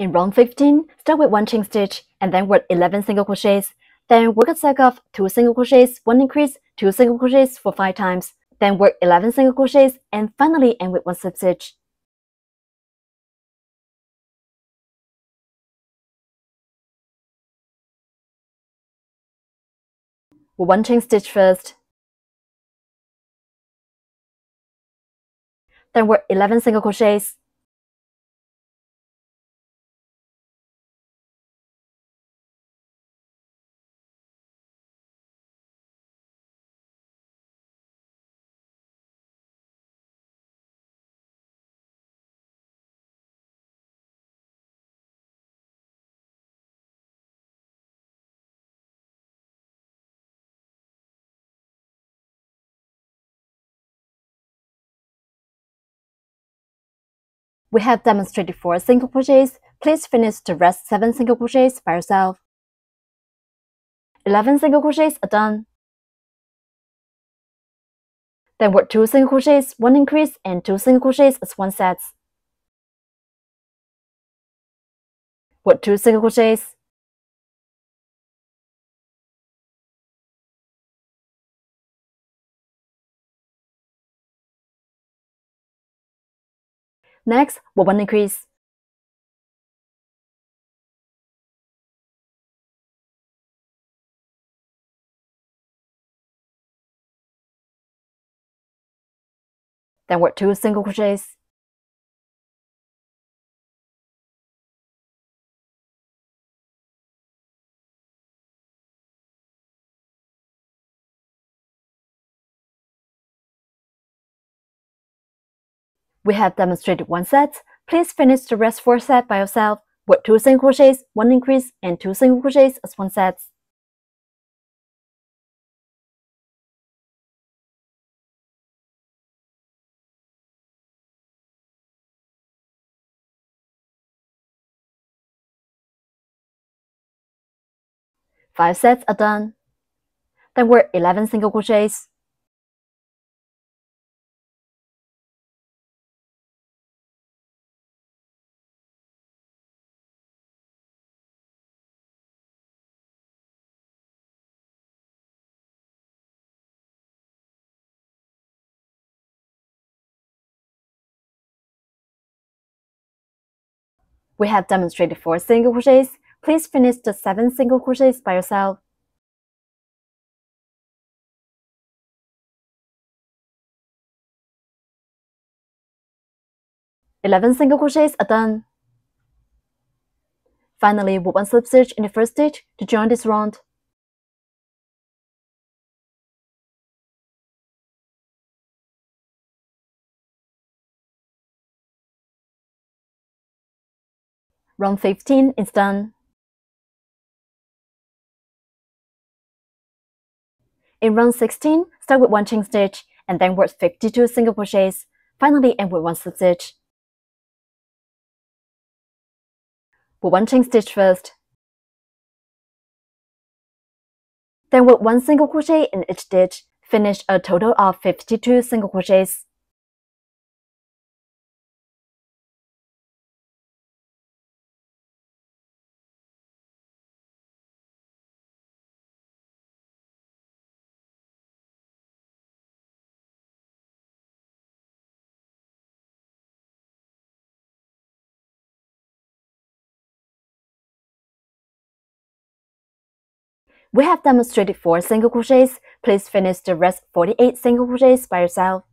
In round 15, start with 1 chain stitch and then work 11 single crochets. Then work a cycle of 2 single crochets, 1 increase, 2 single crochets for 5 times. Then work 11 single crochets and finally end with 1 slip stitch. We'll 1 chain stitch first. Then work 11 single crochets. We have demonstrated 4 single crochets. Please finish the rest 7 single crochets by yourself. 11 single crochets are done. Then work 2 single crochets, 1 increase, and 2 single crochets as 1 set. Work 2 single crochets. Next, work 1 increase. Then work 2 single crochets. We have demonstrated 1 set. Please finish the rest 4 sets by yourself. Work 2 single crochets, 1 increase, and 2 single crochets as 1 set. Five sets are done. Then work 11 single crochets. We have demonstrated 4 single crochets. Please finish the 7 single crochets by yourself. "11 single crochets are done. Finally, work 1 slip stitch in the first stitch to join this round. Round 15 is done. In round 16, start with 1 chain stitch and then work 52 single crochets. Finally, end with 1 slip stitch. Work 1 chain stitch first. Then work 1 single crochet in each stitch. Finish a total of 52 single crochets. We have demonstrated 4 single crochets. Please finish the rest 48 single crochets by yourself.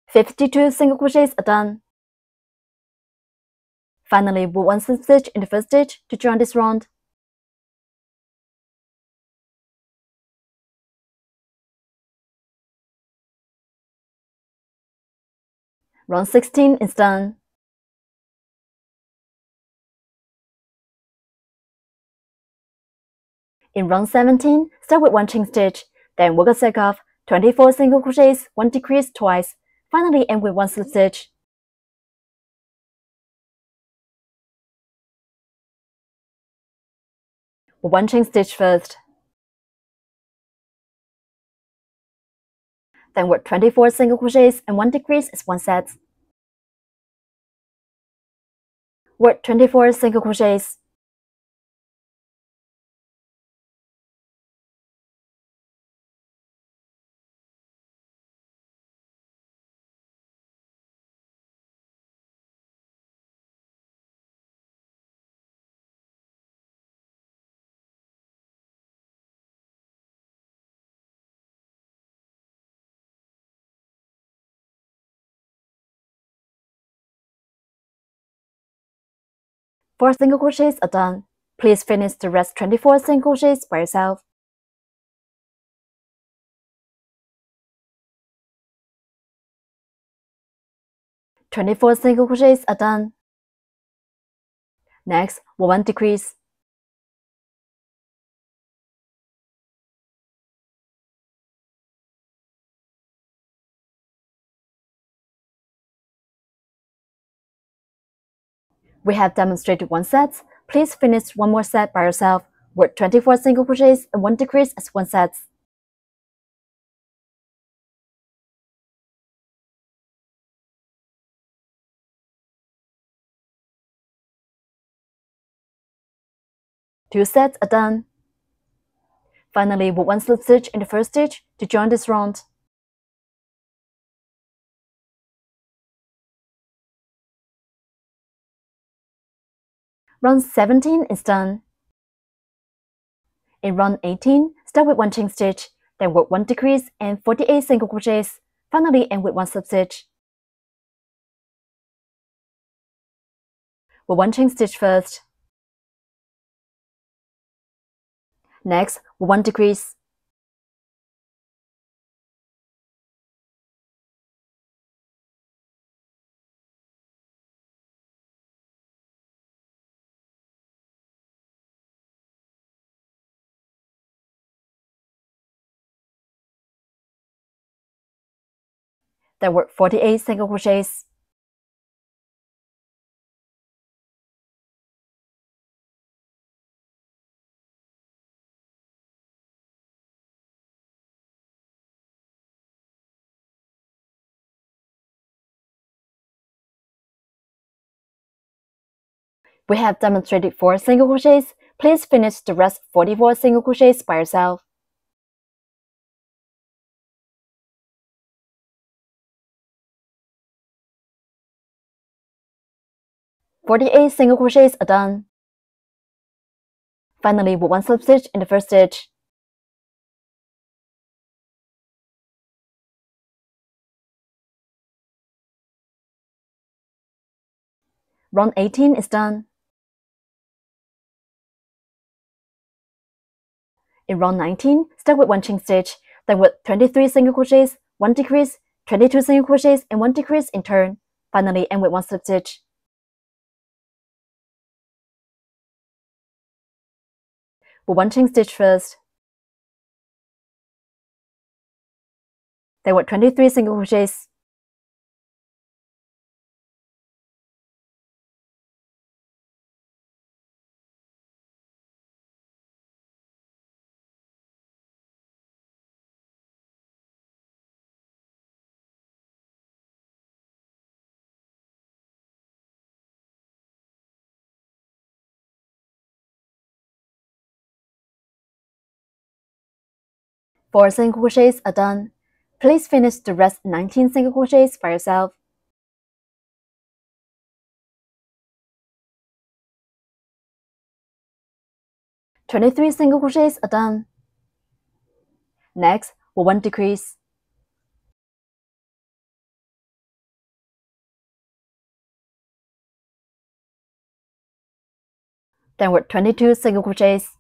"52 single crochets are done. Finally, work 1 slip stitch in the first stitch to join this round. Round 16 is done. In round 17, start with 1 chain stitch, then work a cycle of 24 single crochets, 1 decrease twice. Finally, end with 1 slip stitch. Work 1 chain stitch first. Then work 24 single crochets and 1 decrease as 1 set. Work 24 single crochets. Four single crochets are done. Please finish the rest 24 single crochets by yourself. "24 single crochets are done. Next, 1 decrease. We have demonstrated 1 set. Please finish 1 more set by yourself. Work 24 single crochets and 1 decrease as 1 set. Two sets are done. Finally, work 1 slip stitch in the first stitch to join this round. Round 17 is done. In round 18, start with 1 chain stitch, then work 1 decrease and 48 single crochets. Finally, end with 1 slip stitch. Work 1 chain stitch first. Next, work 1 decrease. Then work 48 single crochets. We have demonstrated 4 single crochets. Please finish the rest 44 single crochets by yourself. "48 single crochets are done. Finally, work 1 slip stitch in the first stitch. Round 18 is done. In round 19, start with 1 chain stitch, then work 23 single crochets, 1 decrease, 22 single crochets, and 1 decrease in turn. Finally, end with 1 slip stitch. Work 1 chain stitch first. Then work 23 single crochets. Four single crochets are done. Please finish the rest 19 single crochets by yourself. "23 single crochets are done. Next, work 1 decrease. Then work 22 single crochets.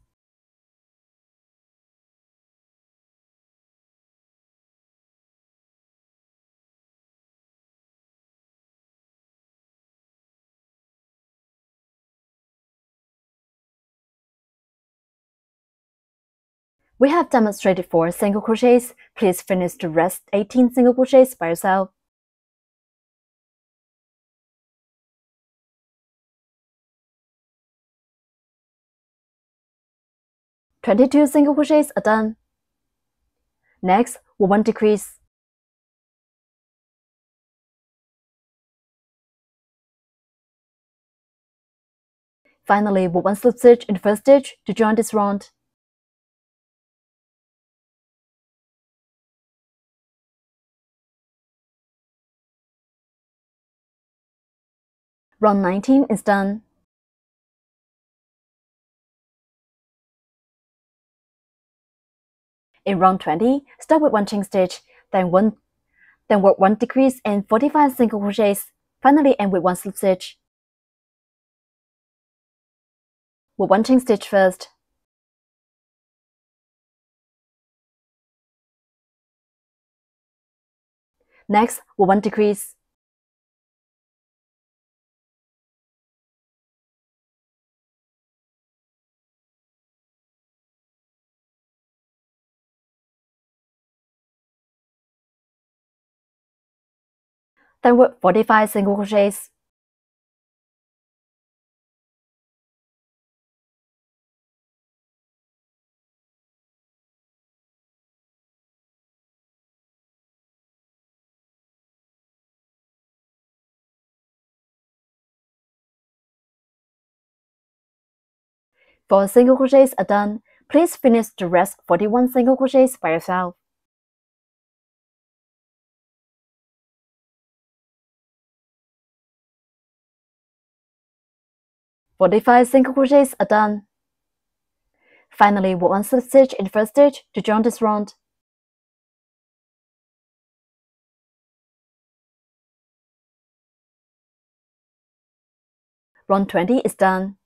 We have demonstrated 4 single crochets. Please finish the rest 18 single crochets by yourself. "22 single crochets are done. Next, work 1 decrease. Finally, work 1 slip stitch in the first stitch to join this round. Round 19 is done. In round 20, start with 1 chain stitch, then work 1 decrease and 45 single crochets. Finally, end with 1 slip stitch. Work 1 chain stitch first. Next, work 1 decrease. Then work 45 single crochets. For single crochets are done, please finish the rest 41 single crochets by yourself. "45 single crochets are done. Finally, work 1 slip stitch in the first stitch to join this round. Round 20 is done.